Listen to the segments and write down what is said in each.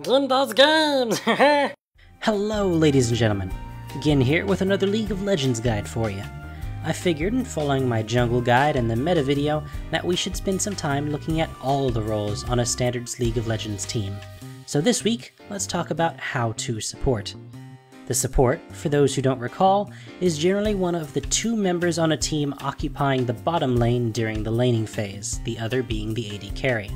Ginda's Games! Hello ladies and gentlemen, Gin here with another League of Legends guide for you. I figured, following my jungle guide and the meta video, that we should spend some time looking at all the roles on a standards League of Legends team. So this week, let's talk about how to support. The support, for those who don't recall, is generally one of the two members on a team occupying the bottom lane during the laning phase, the other being the AD carry.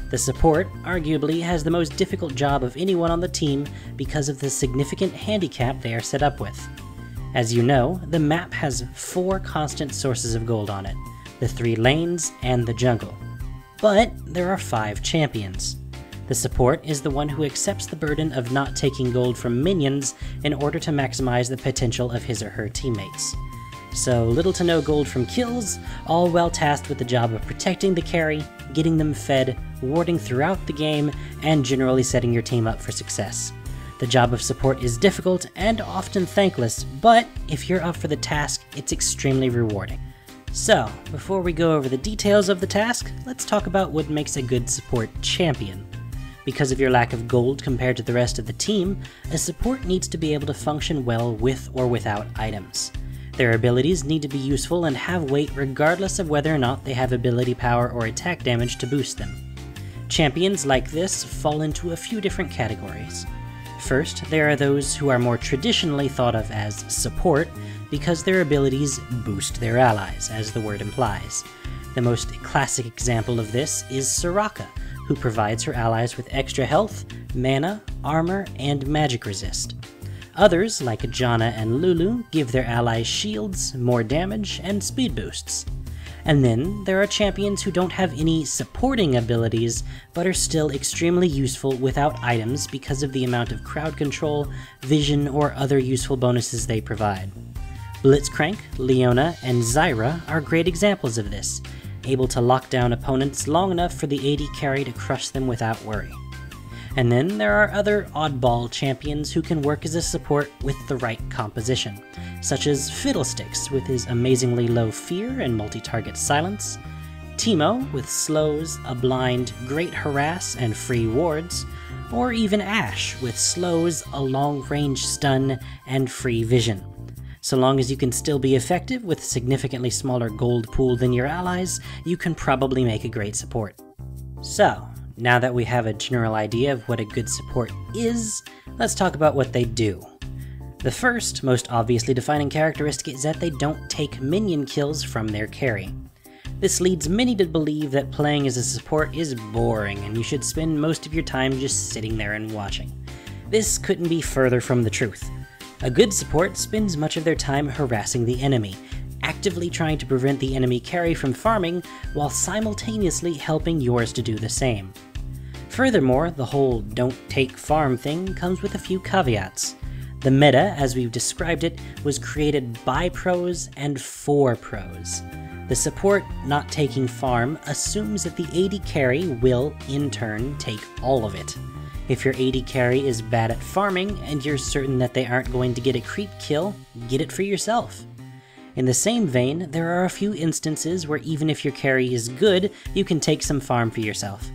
The support, arguably, has the most difficult job of anyone on the team because of the significant handicap they are set up with. As you know, the map has 4 constant sources of gold on it, the 3 lanes and the jungle. But there are 5 champions. The support is the one who accepts the burden of not taking gold from minions in order to maximize the potential of his or her teammates. So little to no gold from kills, all well tasked with the job of protecting the carry, getting them fed, warding throughout the game, and generally setting your team up for success. The job of support is difficult and often thankless, but if you're up for the task, it's extremely rewarding. So, before we go over the details of the task, let's talk about what makes a good support champion. Because of your lack of gold compared to the rest of the team, a support needs to be able to function well with or without items. Their abilities need to be useful and have weight regardless of whether or not they have ability power or attack damage to boost them. Champions like this fall into a few different categories. First, there are those who are more traditionally thought of as support because their abilities boost their allies, as the word implies. The most classic example of this is Soraka, who provides her allies with extra health, mana, armor, and magic resist. Others, like Janna and Lulu, give their allies shields, more damage, and speed boosts. And then there are champions who don't have any supporting abilities, but are still extremely useful without items because of the amount of crowd control, vision, or other useful bonuses they provide. Blitzcrank, Leona, and Zyra are great examples of this, able to lock down opponents long enough for the AD carry to crush them without worry. And then there are other oddball champions who can work as a support with the right composition, such as Fiddlesticks with his amazingly low fear and multi-target silence, Teemo with slows, a blind, great harass, and free wards, or even Ashe with slows, a long-range stun, and free vision. So long as you can still be effective with a significantly smaller gold pool than your allies, you can probably make a great support. So, now that we have a general idea of what a good support is, let's talk about what they do. The first, most obviously defining characteristic is that they don't take minion kills from their carry. This leads many to believe that playing as a support is boring and you should spend most of your time just sitting there and watching. This couldn't be further from the truth. A good support spends much of their time harassing the enemy, actively trying to prevent the enemy carry from farming while simultaneously helping yours to do the same. Furthermore, the whole don't take farm thing comes with a few caveats. The meta, as we've described it, was created by pros and for pros. The support not taking farm assumes that the AD carry will, in turn, take all of it. If your AD carry is bad at farming and you're certain that they aren't going to get a creep kill, get it for yourself. In the same vein, there are a few instances where even if your carry is good, you can take some farm for yourself.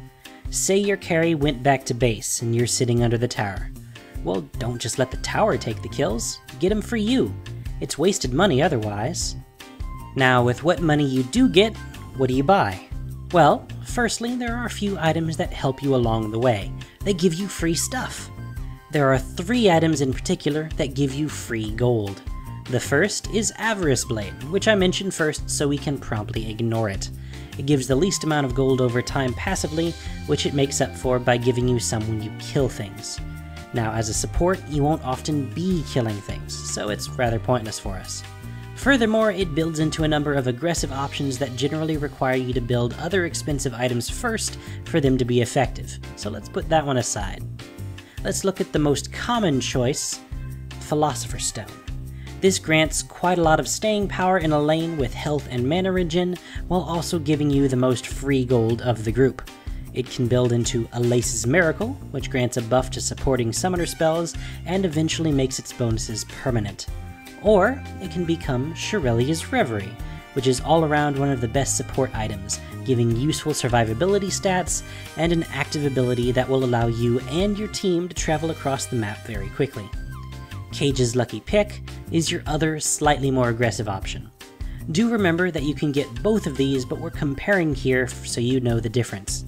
Say your carry went back to base and you're sitting under the tower. Well, don't just let the tower take the kills, get them for you. It's wasted money otherwise. Now, with what money you do get, what do you buy? Well, firstly, there are a few items that help you along the way. They give you free stuff. There are 3 items in particular that give you free gold. The first is Avarice Blade, which I mentioned first so we can promptly ignore it. It gives the least amount of gold over time passively, which it makes up for by giving you some when you kill things. Now, as a support, you won't often be killing things, so it's rather pointless for us. Furthermore, it builds into a number of aggressive options that generally require you to build other expensive items first for them to be effective, so let's put that one aside. Let's look at the most common choice, Philosopher's Stone. This grants quite a lot of staying power in a lane with health and mana regen, while also giving you the most free gold of the group. It can build into Alace's Miracle, which grants a buff to supporting summoner spells and eventually makes its bonuses permanent. Or it can become Shirelia's Reverie, which is all around one of the best support items, giving useful survivability stats and an active ability that will allow you and your team to travel across the map very quickly. Cage's Lucky Pick is your other, slightly more aggressive option. Do remember that you can get both of these, but we're comparing here so you know the difference.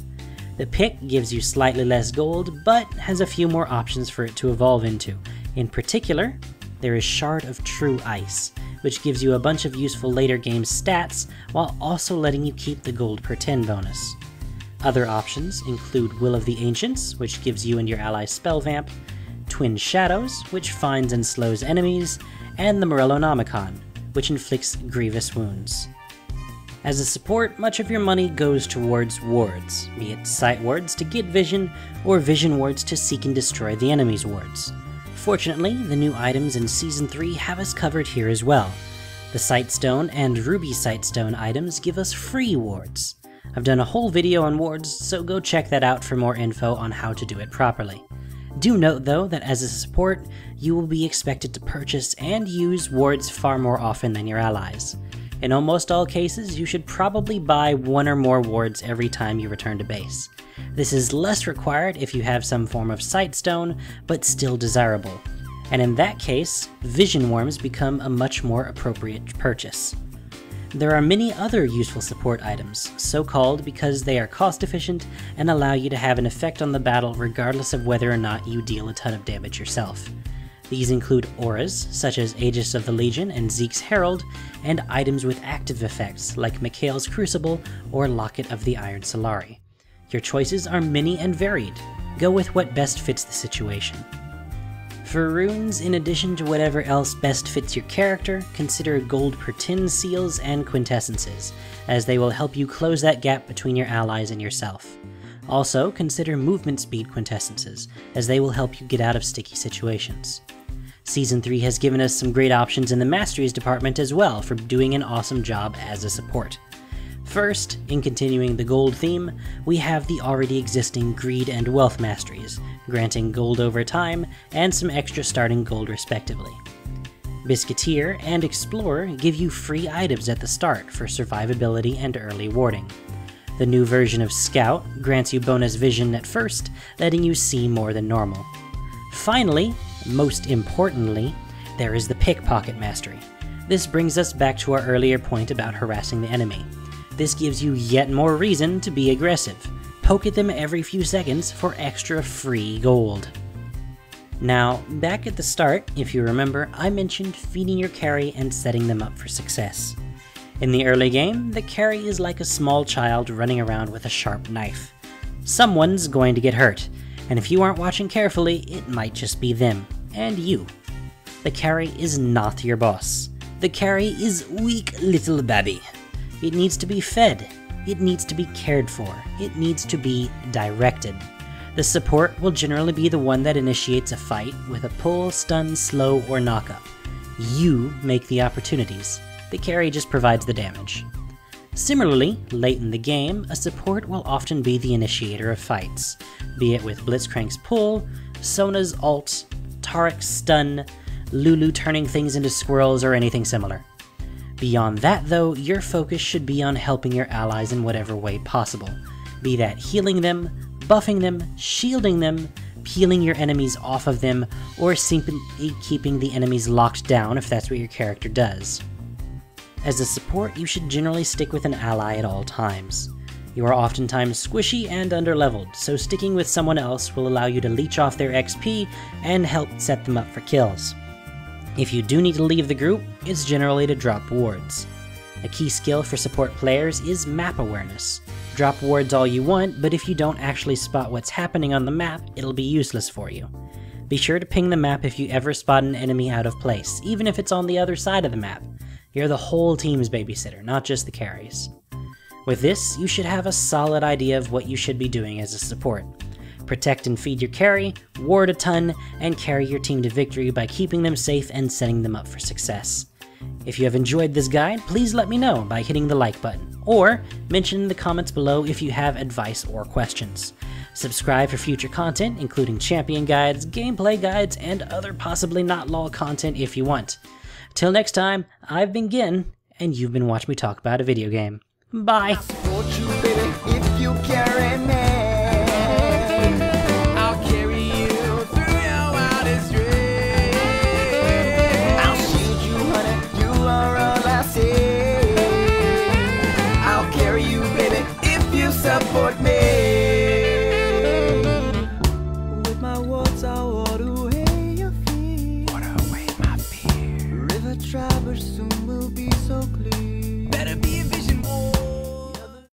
The pick gives you slightly less gold, but has a few more options for it to evolve into. In particular, there is Shard of True Ice, which gives you a bunch of useful later game stats, while also letting you keep the gold per 10 bonus. Other options include Will of the Ancients, which gives you and your allies spell vamp, Twin Shadows, which finds and slows enemies, and the Morellonomicon, which inflicts grievous wounds. As a support, much of your money goes towards wards, be it sight wards to get vision, or vision wards to seek and destroy the enemy's wards. Fortunately, the new items in Season 3 have us covered here as well. The Sightstone and Ruby Sightstone items give us free wards. I've done a whole video on wards, so go check that out for more info on how to do it properly. Do note though that as a support, you will be expected to purchase and use wards far more often than your allies. In almost all cases, you should probably buy one or more wards every time you return to base. This is less required if you have some form of Sightstone, but still desirable. And in that case, Vision Worms become a much more appropriate purchase. There are many other useful support items, so called because they are cost efficient and allow you to have an effect on the battle regardless of whether or not you deal a ton of damage yourself. These include auras, such as Aegis of the Legion and Zeke's Herald, and items with active effects like Mikhail's Crucible or Locket of the Iron Solari. Your choices are many and varied. Go with what best fits the situation. For runes, in addition to whatever else best fits your character, consider gold per 10 seals and quintessences, as they will help you close that gap between your allies and yourself. Also, consider movement speed quintessences, as they will help you get out of sticky situations. Season 3 has given us some great options in the Masteries department as well for doing an awesome job as a support. First, in continuing the gold theme, we have the already existing Greed and Wealth Masteries, granting gold over time and some extra starting gold respectively. Biscuiteer and Explorer give you free items at the start for survivability and early warding. The new version of Scout grants you bonus vision at first, letting you see more than normal. Finally, most importantly, there is the Pickpocket Mastery. This brings us back to our earlier point about harassing the enemy. This gives you yet more reason to be aggressive. Poke at them every few seconds for extra free gold. Now, back at the start, if you remember, I mentioned feeding your carry and setting them up for success. In the early game, the carry is like a small child running around with a sharp knife. Someone's going to get hurt, and if you aren't watching carefully, it might just be them, and you. The carry is not your boss. The carry is weak little babby. It needs to be fed. It needs to be cared for. It needs to be directed. The support will generally be the one that initiates a fight with a pull, stun, slow, or knockup. You make the opportunities. The carry just provides the damage. Similarly, late in the game, a support will often be the initiator of fights, be it with Blitzcrank's pull, Sona's ult, Tarek's stun, Lulu turning things into squirrels, or anything similar. Beyond that though, your focus should be on helping your allies in whatever way possible, be that healing them, buffing them, shielding them, peeling your enemies off of them, or simply keeping the enemies locked down if that's what your character does. As a support, you should generally stick with an ally at all times. You are oftentimes squishy and underleveled, so sticking with someone else will allow you to leech off their XP and help set them up for kills. If you do need to leave the group, it's generally to drop wards. A key skill for support players is map awareness. Drop wards all you want, but if you don't actually spot what's happening on the map, it'll be useless for you. Be sure to ping the map if you ever spot an enemy out of place, even if it's on the other side of the map. You're the whole team's babysitter, not just the carries. With this, you should have a solid idea of what you should be doing as a support. Protect and feed your carry, ward a ton, and carry your team to victory by keeping them safe and setting them up for success. If you have enjoyed this guide, please let me know by hitting the like button, or mention in the comments below if you have advice or questions. Subscribe for future content, including champion guides, gameplay guides, and other possibly not LOL content if you want. Till next time, I've been Gin, and you've been watching me talk about a video game. Bye!